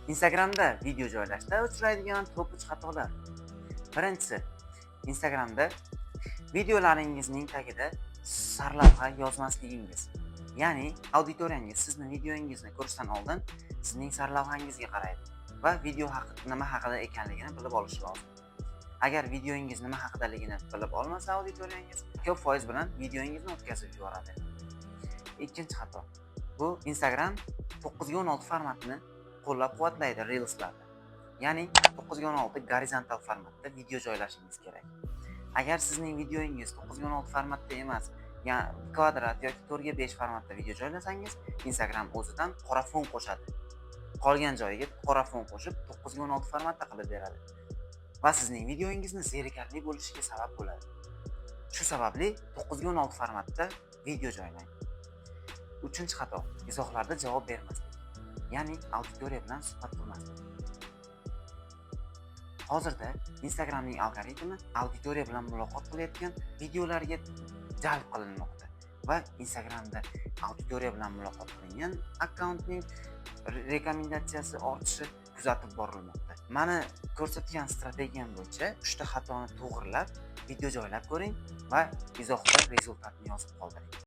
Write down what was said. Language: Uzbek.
Instagramda video joylashda uchraydigan top 3 xatolar. Birinchisi, Instagramda videolaringizning tagida sarlavha yozmasligingiz. Ya'ni auditoriyangiz sizni videoingizni ko'rishdan oldin sizning sarlavhangizga qaraydi va video nima haqida ekanligini bilib olishi lozim. Agar videoingiz nima haqidaligini bilib olmasa auditoriyangiz, ko'p foiz bilan videoingizni o'tkazib yuboradi. Ikkinchi xato. Bu Instagram 9:16 formatini qo'llab-quvvatlaydi Reels'larda. Ya'ni 9:16 gorizontal formatda video joylashingiz kerak. Agar sizning videoingiz 9:16 formatda emas, ya'ni kvadrat yoki 4:5 formatda video joylasangiz, Instagram o'zidan qora fon qo'shadi. Qolgan joyiga qora fon qo'shib 9:16 formatda qilib beradi va sizning videoingizni zerikarli bo'lishiga sabab bo'ladi. Shu sababli 9:16 formatda video joylang. Uchinchi xato, izohlarda javob bermaslik. Ya'ni auditoriya bilan suhbat qurmaslik. Hozirda Instagramning algoritmi auditoriya bilan muloqot qilayotgan videolarga jalb qilinmoqda va Instagramda auditoriya bilan muloqot qilingan akkauntning rekomendatsiyasi ortishi kuzatib borilmoqda. Mana ko'rsatgan strategiyam bo'yicha 3 ta xatoni to'g'rilab, video joylab ko'ring va izohda rezultatni yozib qoldiring.